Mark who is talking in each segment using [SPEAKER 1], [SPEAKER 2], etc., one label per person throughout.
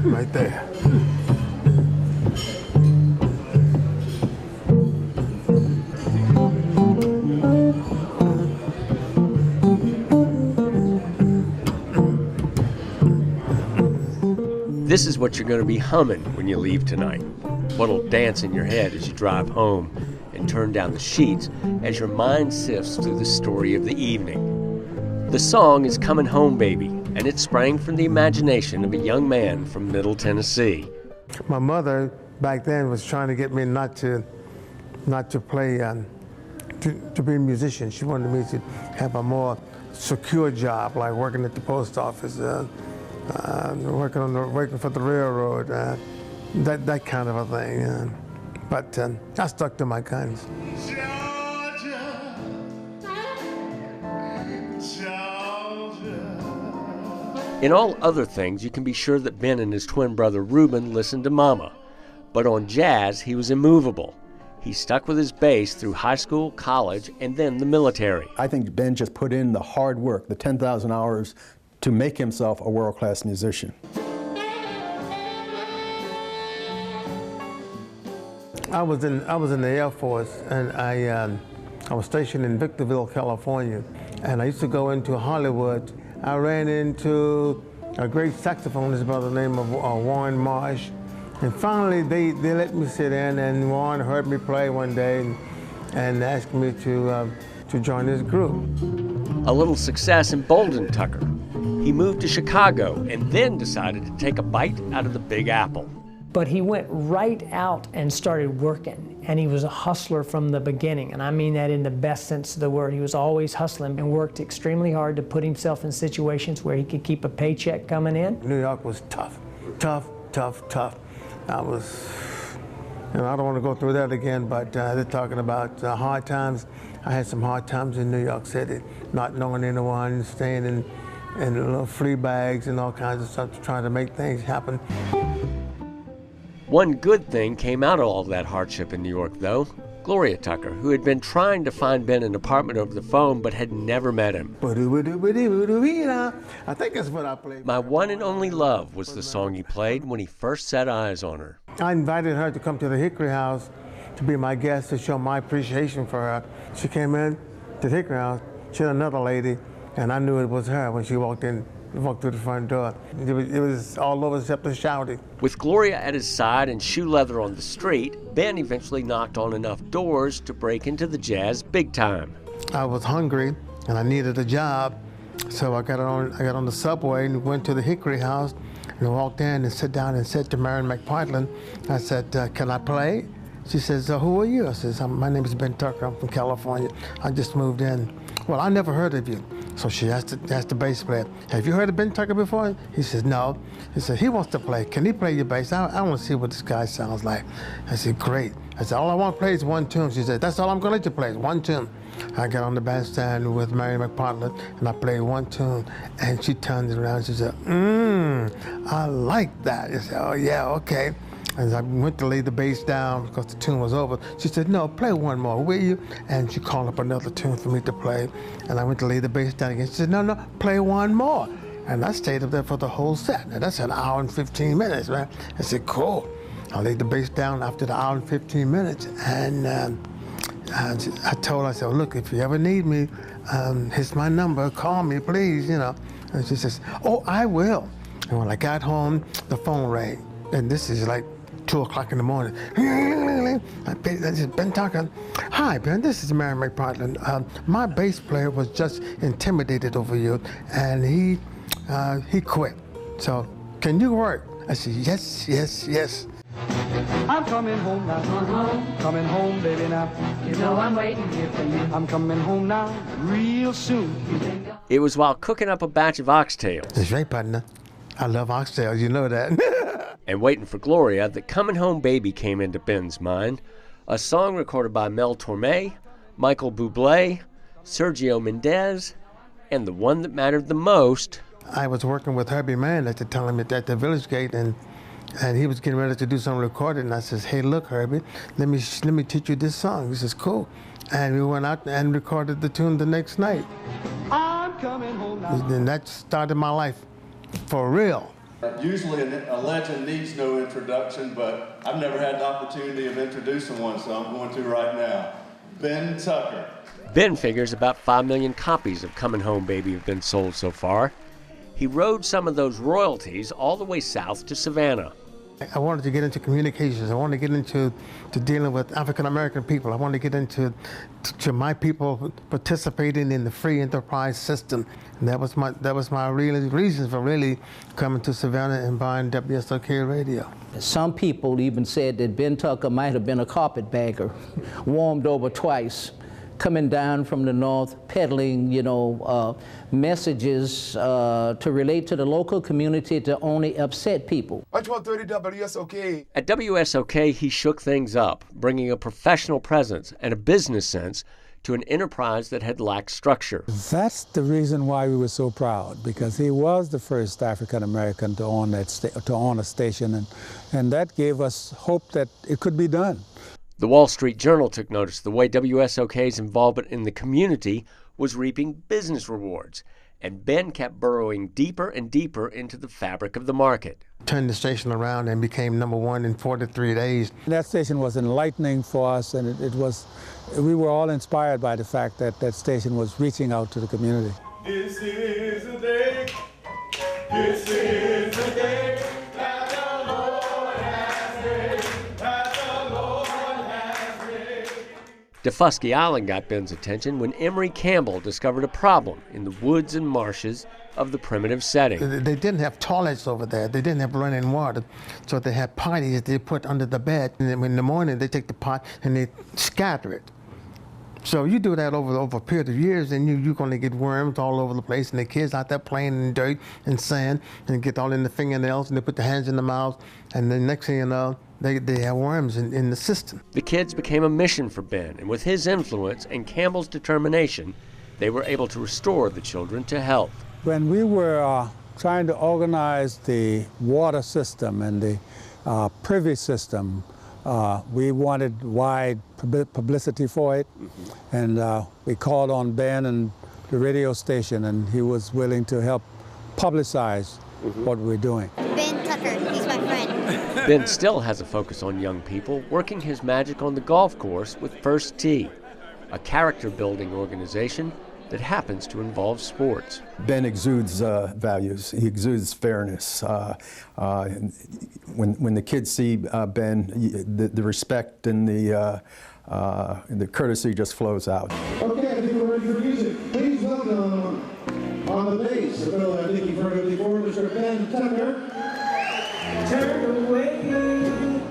[SPEAKER 1] right there.
[SPEAKER 2] This is what you're going to be humming when you leave tonight. What'll dance in your head as you drive home and turn down the sheets as your mind sifts through the story of the evening. The song is Comin' Home Baby, and it sprang from the imagination of a young man from Middle Tennessee.
[SPEAKER 1] My mother back then was trying to get me not to play, to be a musician. She wanted me to have a more secure job, like working at the post office, working for the railroad, that kind of a thing. But I stuck to my guns.
[SPEAKER 3] Georgia, Georgia.
[SPEAKER 2] In all other things, you can be sure that Ben and his twin brother Reuben listened to Mama. But on jazz, he was immovable. He stuck with his bass through high school, college, and then the military.
[SPEAKER 4] I think Ben just put in the hard work, the 10,000 hours, to make himself a world-class musician.
[SPEAKER 1] I was in the Air Force, and I was stationed in Victorville, California, and I used to go into Hollywood. I ran into a great saxophonist by the name of Warren Marsh, and finally they let me sit in, and Warren heard me play one day and asked me to join his group.
[SPEAKER 2] A little success emboldened Tucker. He moved to Chicago and then decided to take a bite out of the Big Apple.
[SPEAKER 5] But he went right out and started working, and he was a hustler from the beginning, and I mean that in the best sense of the word. He was always hustling and worked extremely hard to put himself in situations where he could keep a paycheck coming in.
[SPEAKER 1] New York was tough. I don't want to go through that again, but they're talking about hard times. I had some hard times in New York City, not knowing anyone, staying in little flea bags and all kinds of stuff, trying to make things happen.
[SPEAKER 2] One good thing came out of all that hardship in New York, though. Gloria Tucker, who had been trying to find Ben an apartment over the phone but had never met him.
[SPEAKER 1] I think that's what I played.
[SPEAKER 2] My One and Only Love was the song he played when he first set eyes on her.
[SPEAKER 1] I invited her to come to the Hickory House to be my guest, to show my appreciation for her. She came in to the Hickory House. She had another lady, and I knew it was her when she walked through the front door. It was all over except the shouting.
[SPEAKER 2] With Gloria at his side and shoe leather on the street, Ben eventually knocked on enough doors to break into the jazz big time.
[SPEAKER 1] I was hungry and I needed a job, so I got on the subway and went to the Hickory House and walked in and sat down and said to Marion McPartland, I said, can I play? She says, who are you? I says, my name is Ben Tucker. I'm from California. I just moved in. Well, I never heard of you. So she asked the bass player, have you heard of Ben Tucker before? He says, no. He said, he wants to play. Can he play your bass? I want to see what this guy sounds like. I said, great. I said, all I want to play is one tune. She said, that's all I'm going to let you play is one tune. I got on the bandstand with Mary McPartland, and I played one tune, and she turned it around. She said, I like that. I said, oh, yeah, okay. As I went to lay the bass down because the tune was over, she said, no, play one more, will you? And she called up another tune for me to play. And I went to lay the bass down again. She said, no, play one more. And I stayed up there for the whole set. And that's an hour and 15 minutes, man. I said, cool. I laid the bass down after the hour and 15 minutes. And I told her, I said, look, if you ever need me, here's my number, call me, please, you know. And she says, oh, I will. And when I got home, the phone rang. And this is like 2 o'clock in the morning. This is Ben Tucker. Hi, Ben, this is Mary McPartland. My bass player was just intimidated over you, and he quit. So, can you work? I said, yes.
[SPEAKER 6] I'm coming home now. Coming home, baby, now.
[SPEAKER 7] You know I'm waiting here for you.
[SPEAKER 6] I'm coming home now, real soon.
[SPEAKER 2] It was while cooking up a batch of oxtails.
[SPEAKER 1] That's right, partner. I love oxtails, you know that.
[SPEAKER 2] And waiting for Gloria that Comin' Home Baby came into Ben's mind, a song recorded by Mel Torme, Michael Bublé, Sergio Mendes, and the one that mattered the most.
[SPEAKER 1] I was working with Herbie Mann at the time at the Village Gate, and he was getting ready to do some recording. And I says, hey, look, Herbie, let me teach you this song. He says, cool. And we went out and recorded the tune the next night.
[SPEAKER 6] I'm coming home now.
[SPEAKER 1] And that started my life for real.
[SPEAKER 3] Usually a legend needs no introduction, but I've never had the opportunity of introducing one, so I'm going to right now. Ben Tucker.
[SPEAKER 2] Ben figures about 5 million copies of Comin' Home Baby have been sold so far. He rode some of those royalties all the way south to Savannah.
[SPEAKER 1] I wanted to get into communications. I wanted to get into dealing with African American people. I wanted to get into to my people participating in the free enterprise system. And that was my real reason for really coming to Savannah and buying WSOK radio.
[SPEAKER 8] Some people even said that Ben Tucker might have been a carpetbagger, warmed over twice, coming down from the north, peddling, messages to relate to the local community to only upset people.
[SPEAKER 9] Watch 130 WSOK.
[SPEAKER 2] At WSOK, he shook things up, bringing a professional presence and a business sense to an enterprise that had lacked structure.
[SPEAKER 10] That's the reason why we were so proud, because he was the first African American to own a station, and that gave us hope that it could be done.
[SPEAKER 2] The Wall Street Journal took notice of the way WSOK's involvement in the community was reaping business rewards, and Ben kept burrowing deeper and deeper into the fabric of the market.
[SPEAKER 1] Turned the station around and became #1 in 43 days.
[SPEAKER 10] That station was enlightening for us, and we were all inspired by the fact that that station was reaching out to the community.
[SPEAKER 3] This is the day. This is the day. That the Lord has made. That the Lord has made.
[SPEAKER 2] Defusky Island got Ben's attention when Emory Campbell discovered a problem in the woods and marshes of the primitive setting.
[SPEAKER 1] They didn't have toilets over there. They didn't have running water. So they had potties they put under the bed. And then in the morning, they take the pot and they scatter it. So you do that over a period of years, and you're going to get worms all over the place, and the kids out there playing in dirt and sand, and get all in the fingernails, and they put their hands in the mouth, and the next thing you know, they have worms in the system.
[SPEAKER 2] The kids became a mission for Ben, and with his influence and Campbell's determination, they were able to restore the children to health.
[SPEAKER 10] When we were trying to organize the water system and the privy system, we wanted wide publicity for it, and we called on Ben and the radio station, and he was willing to help publicize what we're doing.
[SPEAKER 11] Ben Tucker, he's my friend.
[SPEAKER 2] Ben still has a focus on young people, working his magic on the golf course with First Tee, a character-building organization that happens to involve sports.
[SPEAKER 4] Ben exudes values. He exudes fairness. When the kids see Ben, the respect and the courtesy just flows out.
[SPEAKER 12] Okay, I think we're ready for music. Please welcome on the bass, a fellow I think you've heard of before, Mr. Ben Tucker. Turn away.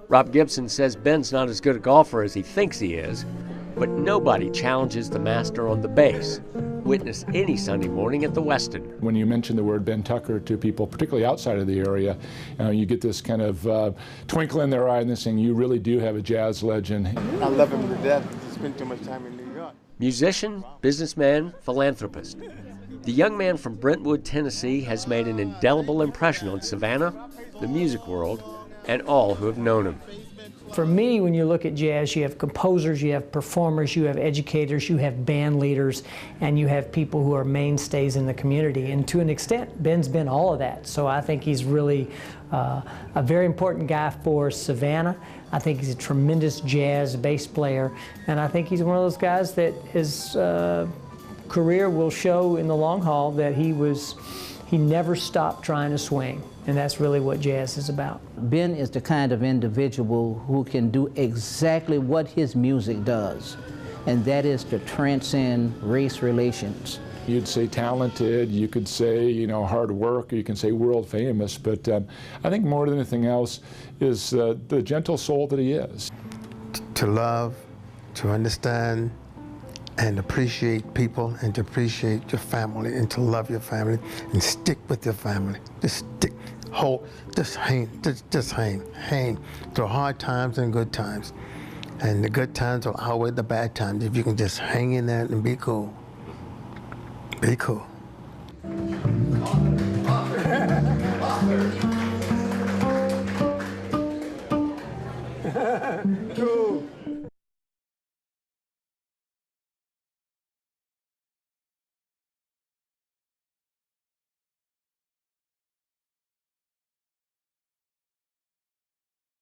[SPEAKER 2] Rob Gibson says Ben's not as good a golfer as he thinks he is, but nobody challenges the master on the bass. Witness any Sunday morning at the Westin.
[SPEAKER 13] When you mention the word Ben Tucker to people, particularly outside of the area, you get this kind of twinkle in their eye and they're saying, you really do have a jazz legend.
[SPEAKER 1] I love him to death. He spent too much time in New York.
[SPEAKER 2] Musician, businessman, philanthropist. The young man from Brentwood, Tennessee has made an indelible impression on Savannah, the music world, and all who have known him.
[SPEAKER 5] For me, when you look at jazz, you have composers, you have performers, you have educators, you have band leaders, and you have people who are mainstays in the community. And to an extent, Ben's been all of that. So I think he's really a very important guy for Savannah. I think he's a tremendous jazz bass player, and I think he's one of those guys that his career will show in the long haul that he never stopped trying to swing. And that's really what jazz is about.
[SPEAKER 8] Ben is the kind of individual who can do exactly what his music does, and that is to transcend race relations.
[SPEAKER 13] You'd say talented, you could say, hard work, you can say world famous, but I think more than anything else is the gentle soul that he is.
[SPEAKER 1] To love, to understand, and appreciate people, and to appreciate your family, and to love your family, and stick with your family. Just stick, just hang through hard times and good times. And the good times will outweigh the bad times if you can just hang in there and be cool. Be cool.
[SPEAKER 12] Cool.